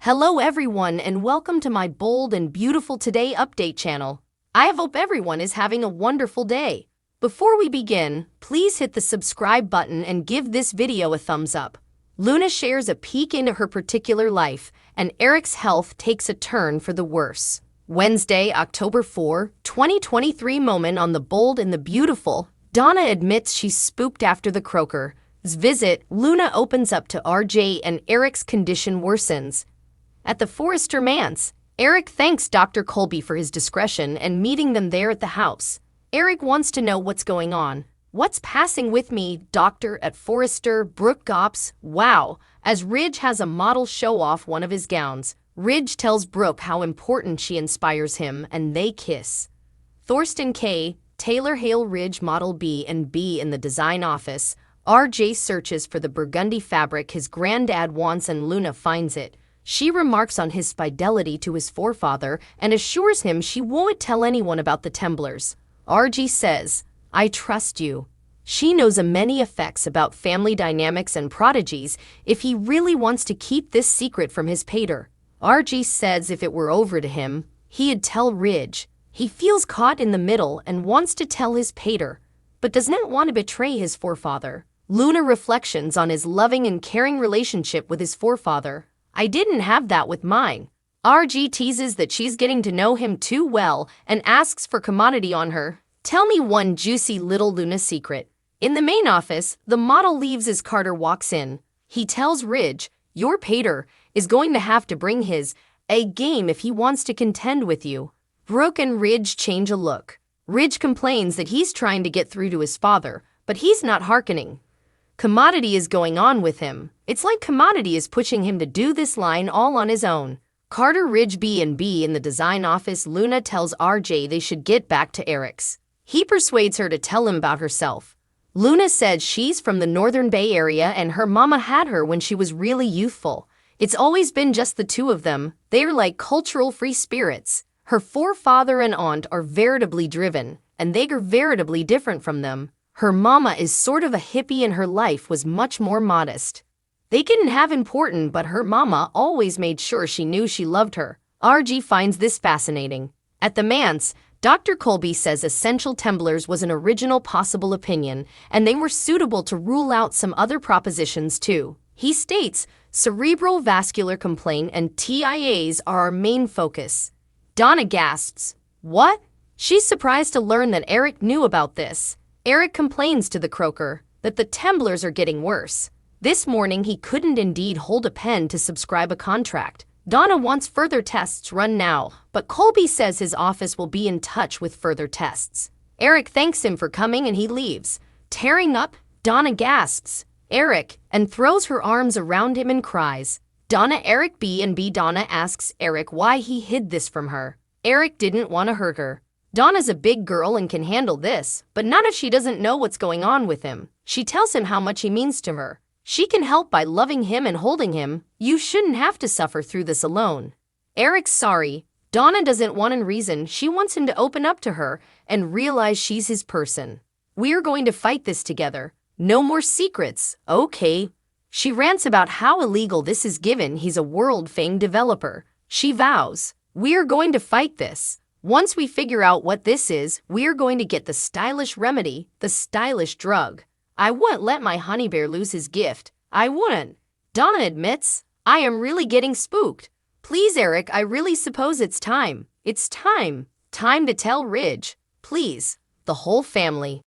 Hello everyone and welcome to my bold and beautiful Today Update channel. I hope everyone is having a wonderful day. Before we begin, please hit the subscribe button and give this video a thumbs up. Luna shares a peek into her particular life, and Eric's health takes a turn for the worse. Wednesday, October 4, 2023 moment on The Bold and the Beautiful. Donna admits she's spooked after the Croker's visit. Luna opens up to RJ and Eric's condition worsens. At the Forrester manse, Eric thanks Dr. Colby for his discretion and meeting them there at the house. Eric wants to know what's going on. What's passing with me, doctor, at Forrester? Brooke gops, wow, as Ridge has a model show off one of his gowns. Ridge tells Brooke how important she inspires him, and they kiss. Thorsten K. Taylor Hale Ridge Model B&B in the design office. RJ searches for the burgundy fabric his granddad wants and Luna finds it. She remarks on his fidelity to his forefather and assures him she won't tell anyone about the Temblars. RJ says, "I trust you." She knows many effects about family dynamics and prodigies if he really wants to keep this secret from his pater. RJ says if it were over to him, he'd tell Ridge. He feels caught in the middle and wants to tell his pater, but does not want to betray his forefather. Luna reflections on his loving and caring relationship with his forefather. "I didn't have that with mine." RJ teases that she's getting to know him too well and asks for commodity on her. "Tell me one juicy little Luna secret." In the main office, the model leaves as Carter walks in. He tells Ridge, "Your pater is going to have to bring his A game if he wants to contend with you." Brooke and Ridge change a look. Ridge complains that he's trying to get through to his father, but he's not hearkening. Commodity is going on with him. It's like Commodity is pushing him to do this line all on his own. Carter Ridge B&B in the design office. Luna tells RJ they should get back to Eric's. He persuades her to tell him about herself. Luna says she's from the Northern Bay Area and her mama had her when she was really youthful. It's always been just the two of them. They're like cultural free spirits. Her forefather and aunt are veritably driven, and they're veritably different from them. Her mama is sort of a hippie and her life was much more modest. They didn't have important, but her mama always made sure she knew she loved her. RJ finds this fascinating. At the manse, Dr. Colby says essential Temblars was an original possible opinion, and they were suitable to rule out some other propositions too. He states, cerebral vascular complaint and TIAs are our main focus. Donna gasps, "What?" She's surprised to learn that Eric knew about this. Eric complains to the Croker that the Temblars are getting worse. This morning he couldn't indeed hold a pen to subscribe a contract. Donna wants further tests run now, but Colby says his office will be in touch with further tests. Eric thanks him for coming and he leaves. Tearing up, Donna gasps, "Eric," and throws her arms around him and cries. Donna Eric B&B. Donna asks Eric why he hid this from her. Eric didn't want to hurt her. Donna's a big girl and can handle this, but not if she doesn't know what's going on with him. She tells him how much he means to her. She can help by loving him and holding him. You shouldn't have to suffer through this alone. Eric's sorry. Donna doesn't want in reason. She wants him to open up to her and realize she's his person. "We're going to fight this together. No more secrets, okay?" She rants about how illegal this is given he's a world-famed developer. She vows, "We're going to fight this. Once we figure out what this is, we're going to get the stylish remedy, the stylish drug. I wouldn't let my honey bear lose his gift. I wouldn't." Donna admits, "I am really getting spooked. Please, Eric, I really suppose it's time. It's time. Time to tell Ridge. Please." The whole family.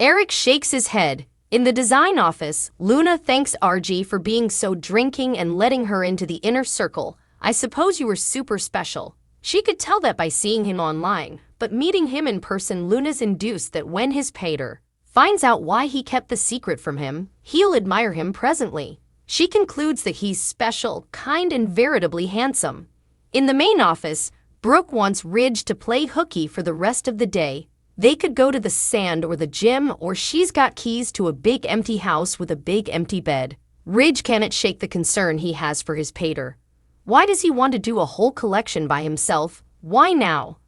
Eric shakes his head. In the design office, Luna thanks RJ for being so drinking and letting her into the inner circle. "I suppose you were super special." She could tell that by seeing him online, but meeting him in person, Luna's induced that when his pater finds out why he kept the secret from him, he'll admire him presently. She concludes that he's special, kind, and veritably handsome. In the main office, Brooke wants Ridge to play hooky for the rest of the day. They could go to the sand or the gym, or she's got keys to a big empty house with a big empty bed. Ridge can't shake the concern he has for his pater. Why does he want to do a whole collection by himself? Why now?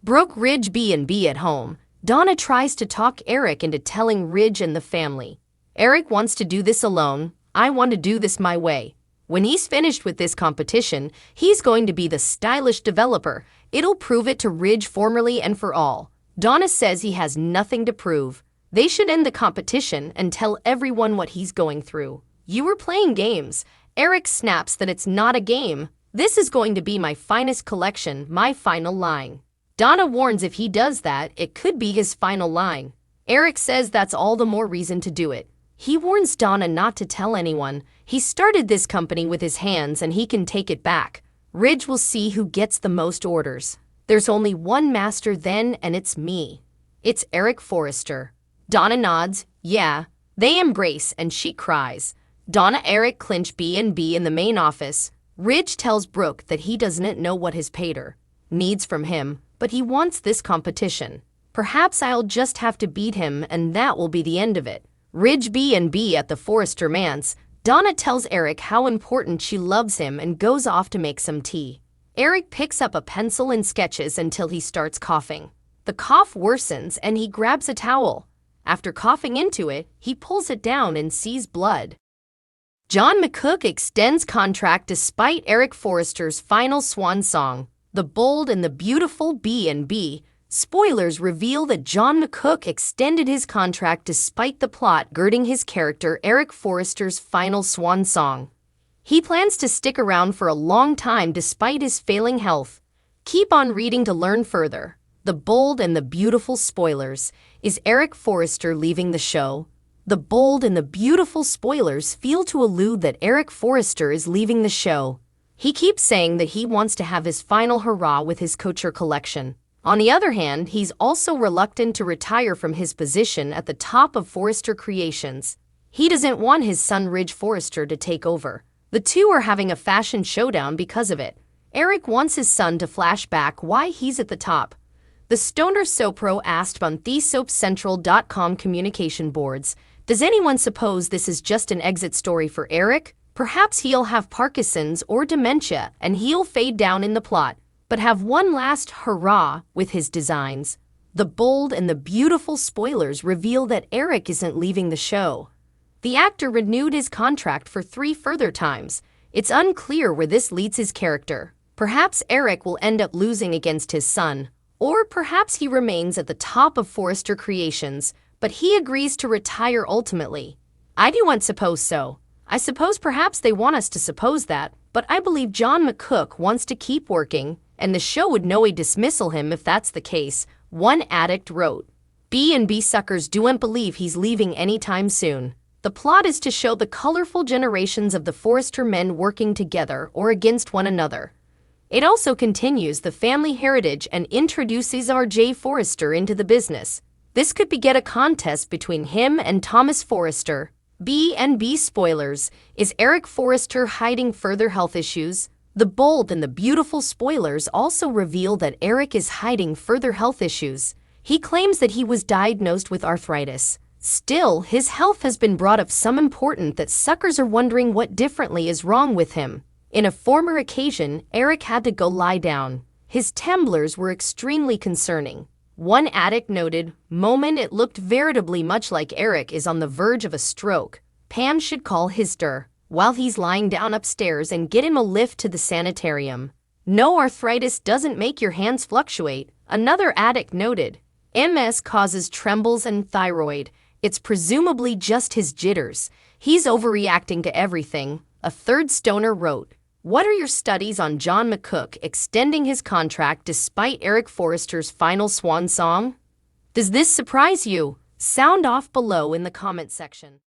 Brooke Ridge B&B at home. Donna tries to talk Eric into telling Ridge and the family. "Eric wants to do this alone. I want to do this my way. When he's finished with this competition, he's going to be the stylish developer. It'll prove it to Ridge formally and for all. Donna says he has nothing to prove. They should end the competition and tell everyone what he's going through. You were playing games. Eric snaps that it's not a game. This is going to be my finest collection, my final line. Donna warns if he does that, it could be his final line. Eric says that's all the more reason to do it. He warns Donna not to tell anyone. He started this company with his hands and he can take it back. Ridge will see who gets the most orders. There's only one master then, and it's me. It's Eric Forrester. Donna nods. Yeah. They embrace and she cries. Donna Eric clinch B&B in the main office. Ridge tells Brooke that he doesn't know what his pater needs from him, but he wants this competition. Perhaps I'll just have to beat him and that will be the end of it. Ridge B&B at the Forrester manse. Donna tells Eric how important she loves him and goes off to make some tea. Eric picks up a pencil and sketches until he starts coughing. The cough worsens and he grabs a towel. After coughing into it, he pulls it down and sees blood. John McCook extends contract despite Eric Forrester's final swan song. The Bold and the Beautiful B&B. Spoilers reveal that John McCook extended his contract despite the plot girding his character Eric Forrester's final swan song. He plans to stick around for a long time despite his failing health. Keep on reading to learn further. The Bold and the Beautiful spoilers. Is Eric Forrester leaving the show? The Bold and the Beautiful spoilers feel to allude that Eric Forrester is leaving the show. He keeps saying that he wants to have his final hurrah with his couture collection. On the other hand, he's also reluctant to retire from his position at the top of Forrester Creations. He doesn't want his son Ridge Forrester to take over. The two are having a fashion showdown because of it. Eric wants his son to flash back why he's at the top. The Stoner Sopro asked on thesoapcentral.com communication boards, does anyone suppose this is just an exit story for Eric? Perhaps he'll have Parkinson's or dementia and he'll fade down in the plot, but have one last hurrah with his designs. The Bold and the Beautiful spoilers reveal that Eric isn't leaving the show. The actor renewed his contract for 3 further times. It's unclear where this leads his character. Perhaps Eric will end up losing against his son, or perhaps he remains at the top of Forrester Creations, but he agrees to retire ultimately. I do not suppose so. I suppose perhaps they want us to suppose that, but I believe John McCook wants to keep working, and the show would know a dismissal him if that's the case, one addict wrote. B&B suckers don't believe he's leaving anytime soon. The plot is to show the colorful generations of the Forrester men working together or against one another. It also continues the family heritage and introduces R.J. Forrester into the business. This could beget a contest between him and Thomas Forrester. B&B spoilers. Is Eric Forrester hiding further health issues? The Bold and the Beautiful spoilers also reveal that Eric is hiding further health issues. He claims that he was diagnosed with arthritis. Still, his health has been brought up some important that suckers are wondering what differently is wrong with him. In a former occasion, Eric had to go lie down. His temblors were extremely concerning. One addict noted, moment it looked veritably much like Eric is on the verge of a stroke. Pam should call Hister while he's lying down upstairs and get him a lift to the sanitarium. No, arthritis doesn't make your hands fluctuate, another addict noted. MS causes trembles and thyroid. It's presumably just his jitters. He's overreacting to everything, a third stoner wrote. What are your studies on John McCook extending his contract despite Eric Forrester's final swan song? Does this surprise you? Sound off below in the comment section.